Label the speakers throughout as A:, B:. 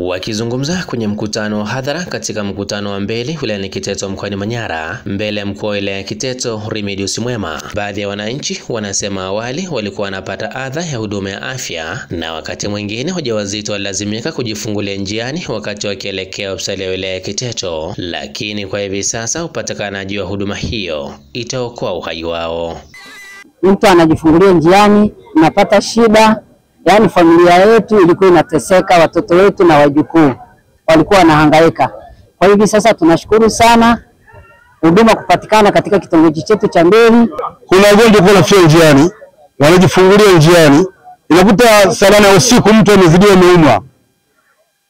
A: Wakizungumza kwenye mkutano wa hadhara katika mkutano wa Mbeli wilayani Kiteto mkoani Manyara, mbele ya mkuu wa wilaya ya Kiteto Remedius Mwema, baadhi ya wananchi wanasema awali walikuwa wanapata adha ya huduma ya afya na wakati mwingine wajawazito walazimika kujifungulia njiani wakati wakielekea hospitali ya wilaya ya Kiteto, lakini kwa hivi sasa upatikanaji wa huduma hiyo itaokoa uhai wao.
B: Mtu anajifungulia njiani, unapata shida. Yaani familia yetu ilikuwa inateseka, watoto wetu na wajukuu walikuwa wanahangaika. Kwa hivi sasa tunashukuru sana huduma kupatikana katika kitongoji chetu cha Mbeli.
C: Kuna wagonjwa kwa nafia njiani, wanajifungulia njiani. Inakuta salama ya usiku mtu amezidiwa ameumwa.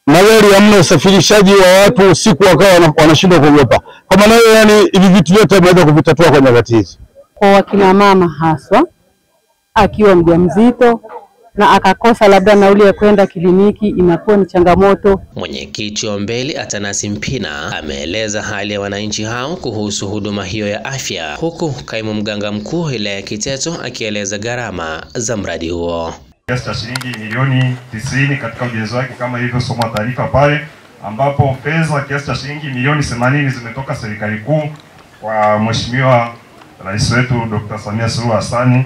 C: Magari hamna usafirishaji wa watu usiku wakawa wanashindwa kuogopa. Kwa maana hiyo yani hivi vitu vyote tunaweza kuvitatua kwa nyakati hizi.
B: Kwa wakina mama haswa akiwa mjamzito na akakosa labda nauli ya kwenda kliniki, inakuwa ni changamoto.
A: Mwenyekiti wa Mbeli Atanasi Mpina ameeleza hali ya wananchi hao kuhusu huduma hiyo ya afya, huku kaimu mganga mkuu wilaya ya Kiteto akieleza gharama za mradi huo.
D: Kiasi cha shilingi milioni 90 katika ujenzi wake kama ilivyosomwa taarifa pale, ambapo pesa kiasi cha shilingi milioni 80 zimetoka serikali kuu kwa Mheshimiwa Rais wetu Dr. Samia Suluhu Hassan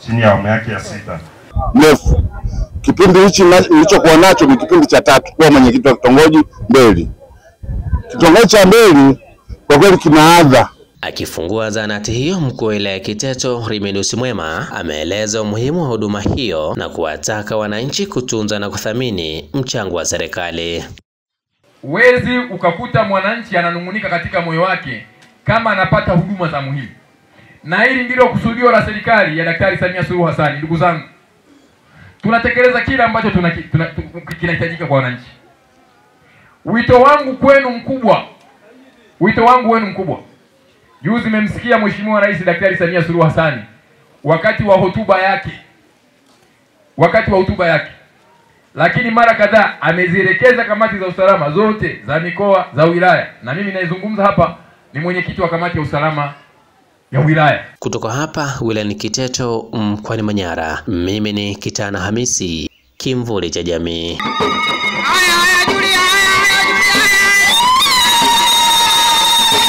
D: chini ya awamu yake ya 6.
C: Mrefu. Kipindi hichi nilichokuwa nacho ni kipindi cha 3 kwa mwenyekiti wa kitongoji Mbeli. Kitongoji cha Mbeli kwa kweli kina adha.
A: Akifungua zahanati hiyo, mkuu wa wilaya ya Kiteto Remedius Mwema ameeleza umuhimu wa huduma hiyo na kuwataka wananchi kutunza na kuthamini mchango wa serikali.
E: Uwezi ukakuta mwananchi ananungunika katika moyo wake kama anapata huduma za muhimu. Na hili ndilo kusudio la serikali ya Daktari Samia Suluhu Hassan. Ndugu zangu, tunatekeleza kila ambacho kinahitajika kwa wananchi. Wito wangu kwenu mkubwa. Wito wangu wenu mkubwa. Juzi mmemsikia Mheshimiwa Rais Daktari Samia Suluhu Hassan wakati wa hotuba yake. Lakini mara kadhaa amezielekeza kamati za usalama zote za mikoa, za wilaya, na mimi naizungumza hapa ni mwenyekiti wa kamati ya usalama ya wilaya.
A: Kutoka hapa wilayani Kiteto mkoani Manyara, mimi ni Kitana Hamisi, Kimvuli cha Jamii.